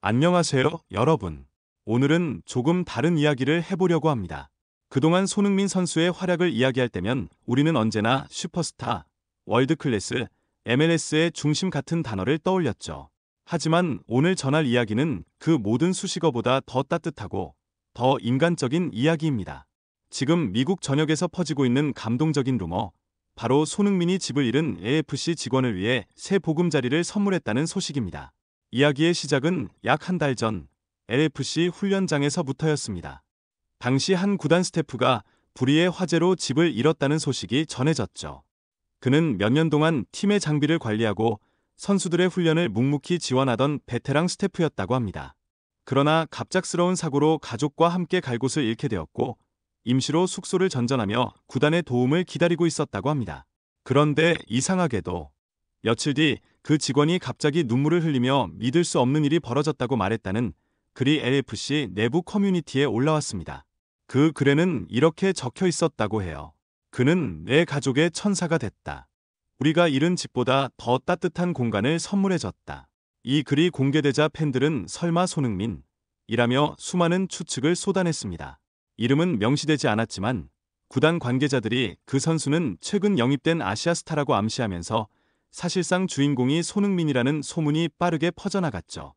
안녕하세요, 여러분. 오늘은 조금 다른 이야기를 해보려고 합니다. 그동안 손흥민 선수의 활약을 이야기할 때면 우리는 언제나 슈퍼스타, 월드클래스, MLS의 중심 같은 단어를 떠올렸죠. 하지만 오늘 전할 이야기는 그 모든 수식어보다 더 따뜻하고 더 인간적인 이야기입니다. 지금 미국 전역에서 퍼지고 있는 감동적인 루머, 바로 손흥민이 집을 잃은 AFC 직원을 위해 새 보금자리를 선물했다는 소식입니다. 이야기의 시작은 약 한 달 전 LFC 훈련장에서부터였습니다. 당시 한 구단 스태프가 불의의 화재로 집을 잃었다는 소식이 전해졌죠. 그는 몇 년 동안 팀의 장비를 관리하고 선수들의 훈련을 묵묵히 지원하던 베테랑 스태프였다고 합니다. 그러나 갑작스러운 사고로 가족과 함께 갈 곳을 잃게 되었고 임시로 숙소를 전전하며 구단의 도움을 기다리고 있었다고 합니다. 그런데 이상하게도 며칠 뒤 그 직원이 갑자기 눈물을 흘리며 믿을 수 없는 일이 벌어졌다고 말했다는 글이 LFC 내부 커뮤니티에 올라왔습니다. 그 글에는 이렇게 적혀 있었다고 해요. 그는 내 가족의 천사가 됐다. 우리가 잃은 집보다 더 따뜻한 공간을 선물해줬다. 이 글이 공개되자 팬들은 설마 손흥민? 이라며 수많은 추측을 쏟아냈습니다. 이름은 명시되지 않았지만 구단 관계자들이 그 선수는 최근 영입된 아시아 스타라고 암시하면서 사실상 주인공이 손흥민이라는 소문이 빠르게 퍼져나갔죠.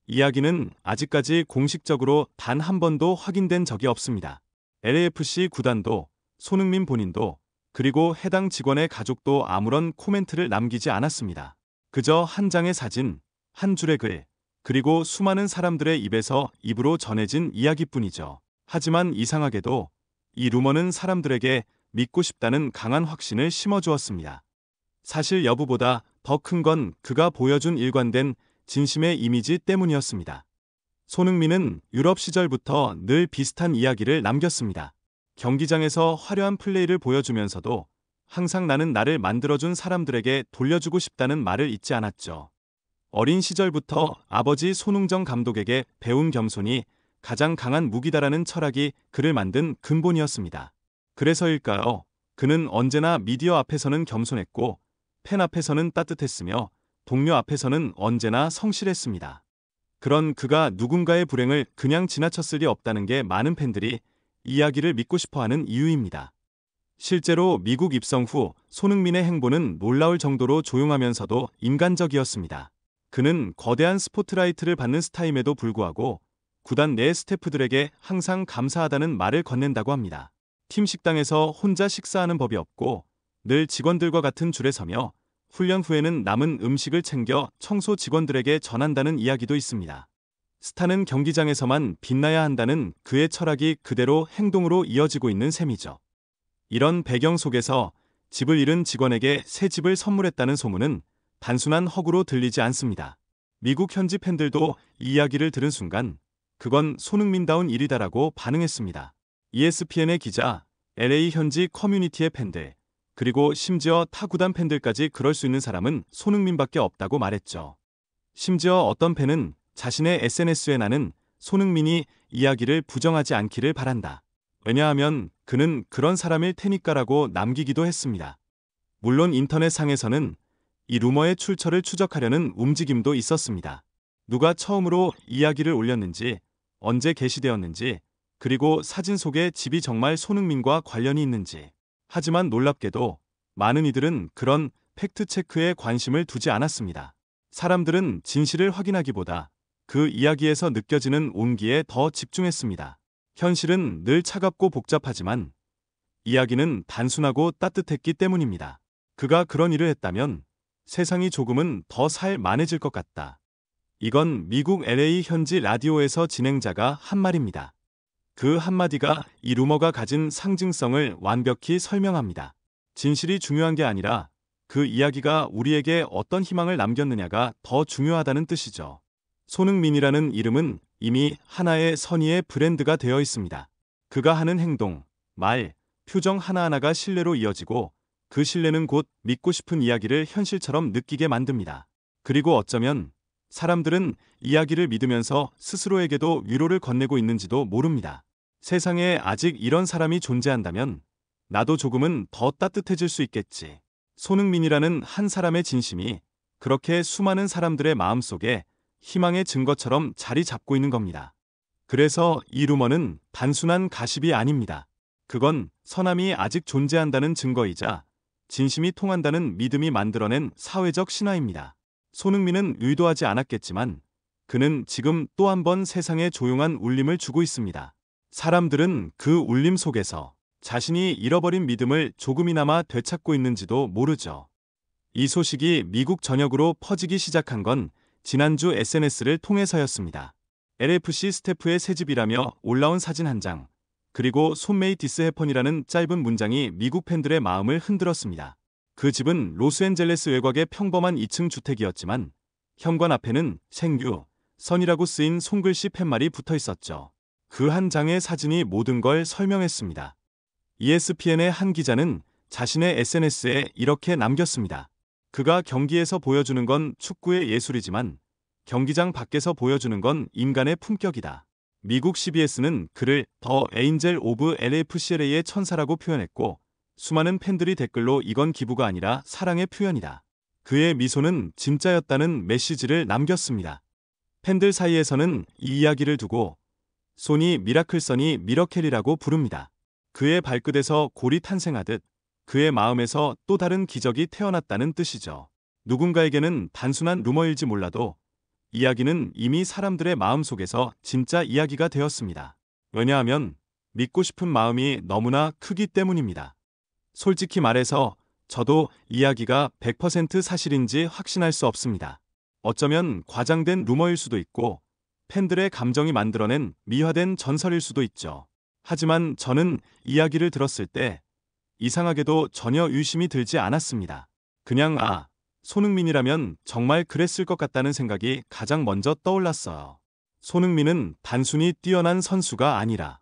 이야기는 아직까지 공식적으로 단 한 번도 확인된 적이 없습니다. LAFC 구단도 손흥민 본인도 그리고 해당 직원의 가족도 아무런 코멘트를 남기지 않았습니다. 그저 한 장의 사진, 한 줄의 글, 그리고 수많은 사람들의 입에서 입으로 전해진 이야기뿐이죠. 하지만 이상하게도 이 루머는 사람들에게 믿고 싶다는 강한 확신을 심어주었습니다. 사실 여부보다 더 큰 건 그가 보여준 일관된 진심의 이미지 때문이었습니다. 손흥민은 유럽 시절부터 늘 비슷한 이야기를 남겼습니다. 경기장에서 화려한 플레이를 보여주면서도 항상 나는 나를 만들어준 사람들에게 돌려주고 싶다는 말을 잊지 않았죠. 어린 시절부터 아버지 손흥정 감독에게 배운 겸손이 가장 강한 무기다라는 철학이 그를 만든 근본이었습니다. 그래서일까요? 그는 언제나 미디어 앞에서는 겸손했고 팬 앞에서는 따뜻했으며 동료 앞에서는 언제나 성실했습니다. 그런 그가 누군가의 불행을 그냥 지나쳤을 리 없다는 게 많은 팬들이 이야기를 믿고 싶어하는 이유입니다. 실제로 미국 입성 후 손흥민의 행보는 놀라울 정도로 조용하면서도 인간적이었습니다. 그는 거대한 스포트라이트를 받는 스타임에도 불구하고 구단 내 스태프들에게 항상 감사하다는 말을 건넨다고 합니다. 팀 식당에서 혼자 식사하는 법이 없고 늘 직원들과 같은 줄에 서며 훈련 후에는 남은 음식을 챙겨 청소 직원들에게 전한다는 이야기도 있습니다. 스타는 경기장에서만 빛나야 한다는 그의 철학이 그대로 행동으로 이어지고 있는 셈이죠. 이런 배경 속에서 집을 잃은 직원에게 새 집을 선물했다는 소문은 단순한 허구로 들리지 않습니다. 미국 현지 팬들도 이 이야기를 들은 순간 그건 손흥민다운 일이다라고 반응했습니다. ESPN의 기자, LA 현지 커뮤니티의 팬들, 그리고 심지어 타 구단 팬들까지 그럴 수 있는 사람은 손흥민밖에 없다고 말했죠. 심지어 어떤 팬은 자신의 SNS에 나는 손흥민이 이야기를 부정하지 않기를 바란다. 왜냐하면 그는 그런 사람일 테니까라고 남기기도 했습니다. 물론 인터넷상에서는 이 루머의 출처를 추적하려는 움직임도 있었습니다. 누가 처음으로 이야기를 올렸는지, 언제 게시되었는지, 그리고 사진 속에 집이 정말 손흥민과 관련이 있는지. 하지만 놀랍게도 많은 이들은 그런 팩트체크에 관심을 두지 않았습니다. 사람들은 진실을 확인하기보다 그 이야기에서 느껴지는 온기에 더 집중했습니다. 현실은 늘 차갑고 복잡하지만 이야기는 단순하고 따뜻했기 때문입니다. 그가 그런 일을 했다면 세상이 조금은 더 살만해질 것 같다. 이건 미국 LA 현지 라디오에서 진행자가 한 말입니다. 그 한마디가 이 루머가 가진 상징성을 완벽히 설명합니다. 진실이 중요한 게 아니라 그 이야기가 우리에게 어떤 희망을 남겼느냐가 더 중요하다는 뜻이죠. 손흥민이라는 이름은 이미 하나의 선의의 브랜드가 되어 있습니다. 그가 하는 행동, 말, 표정 하나하나가 신뢰로 이어지고 그 신뢰는 곧 믿고 싶은 이야기를 현실처럼 느끼게 만듭니다. 그리고 어쩌면 사람들은 이야기를 믿으면서 스스로에게도 위로를 건네고 있는지도 모릅니다. 세상에 아직 이런 사람이 존재한다면 나도 조금은 더 따뜻해질 수 있겠지. 손흥민이라는 한 사람의 진심이 그렇게 수많은 사람들의 마음속에 희망의 증거처럼 자리 잡고 있는 겁니다. 그래서 이 루머는 단순한 가십이 아닙니다. 그건 선함이 아직 존재한다는 증거이자 진심이 통한다는 믿음이 만들어낸 사회적 신화입니다. 손흥민은 의도하지 않았겠지만 그는 지금 또 한 번 세상에 조용한 울림을 주고 있습니다. 사람들은 그 울림 속에서 자신이 잃어버린 믿음을 조금이나마 되찾고 있는지도 모르죠. 이 소식이 미국 전역으로 퍼지기 시작한 건 지난주 SNS를 통해서였습니다. LFC 스태프의 새집이라며 올라온 사진 한 장, 그리고 손메이 디스 해펀이라는 짧은 문장이 미국 팬들의 마음을 흔들었습니다. 그 집은 로스앤젤레스 외곽의 평범한 2층 주택이었지만 현관 앞에는 생유, 선이라고 쓰인 손글씨 팻말이 붙어 있었죠. 그 한 장의 사진이 모든 걸 설명했습니다. ESPN의 한 기자는 자신의 SNS에 이렇게 남겼습니다. 그가 경기에서 보여주는 건 축구의 예술이지만 경기장 밖에서 보여주는 건 인간의 품격이다. 미국 CBS는 그를 더 에인젤 오브 LFCLA의 천사라고 표현했고 수많은 팬들이 댓글로 이건 기부가 아니라 사랑의 표현이다. 그의 미소는 진짜였다는 메시지를 남겼습니다. 팬들 사이에서는 이 이야기를 두고 소니 미라클선이 미러켈이라고 부릅니다. 그의 발끝에서 골이 탄생하듯 그의 마음에서 또 다른 기적이 태어났다는 뜻이죠. 누군가에게는 단순한 루머일지 몰라도 이야기는 이미 사람들의 마음속에서 진짜 이야기가 되었습니다. 왜냐하면 믿고 싶은 마음이 너무나 크기 때문입니다. 솔직히 말해서 저도 이야기가 100% 사실인지 확신할 수 없습니다. 어쩌면 과장된 루머일 수도 있고 팬들의 감정이 만들어낸 미화된 전설일 수도 있죠. 하지만 저는 이야기를 들었을 때 이상하게도 전혀 의심이 들지 않았습니다. 그냥 손흥민이라면 정말 그랬을 것 같다는 생각이 가장 먼저 떠올랐어요. 손흥민은 단순히 뛰어난 선수가 아니라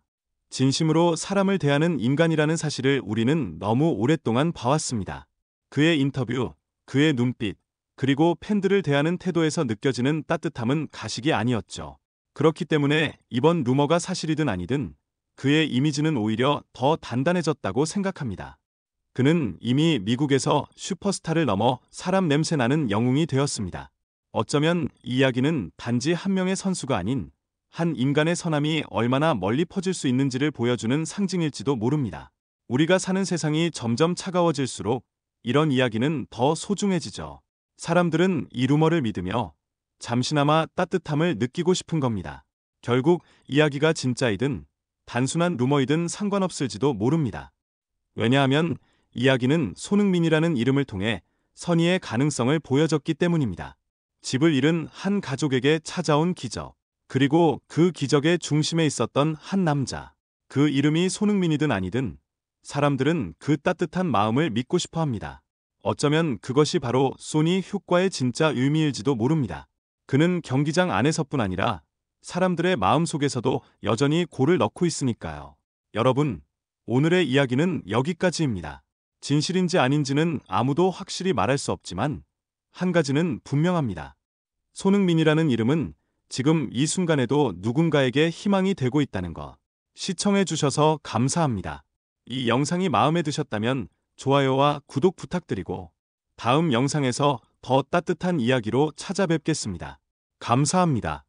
진심으로 사람을 대하는 인간이라는 사실을 우리는 너무 오랫동안 봐왔습니다. 그의 인터뷰, 그의 눈빛, 그리고 팬들을 대하는 태도에서 느껴지는 따뜻함은 가식이 아니었죠. 그렇기 때문에 이번 루머가 사실이든 아니든 그의 이미지는 오히려 더 단단해졌다고 생각합니다. 그는 이미 미국에서 슈퍼스타를 넘어 사람 냄새 나는 영웅이 되었습니다. 어쩌면 이 이야기는 단지 한 명의 선수가 아닌 한 인간의 선함이 얼마나 멀리 퍼질 수 있는지를 보여주는 상징일지도 모릅니다. 우리가 사는 세상이 점점 차가워질수록 이런 이야기는 더 소중해지죠. 사람들은 이 루머를 믿으며 잠시나마 따뜻함을 느끼고 싶은 겁니다. 결국 이야기가 진짜이든 단순한 루머이든 상관없을지도 모릅니다. 왜냐하면 이야기는 손흥민이라는 이름을 통해 선의의 가능성을 보여줬기 때문입니다. 집을 잃은 한 가족에게 찾아온 기적, 그리고 그 기적의 중심에 있었던 한 남자. 그 이름이 손흥민이든 아니든 사람들은 그 따뜻한 마음을 믿고 싶어 합니다. 어쩌면 그것이 바로 소니 효과의 진짜 의미일지도 모릅니다. 그는 경기장 안에서뿐 아니라 사람들의 마음속에서도 여전히 골을 넣고 있으니까요. 여러분, 오늘의 이야기는 여기까지입니다. 진실인지 아닌지는 아무도 확실히 말할 수 없지만 한 가지는 분명합니다. 손흥민이라는 이름은 지금 이 순간에도 누군가에게 희망이 되고 있다는 것. 시청해주셔서 감사합니다. 이 영상이 마음에 드셨다면 좋아요와 구독 부탁드리고 다음 영상에서 더 따뜻한 이야기로 찾아뵙겠습니다. 감사합니다.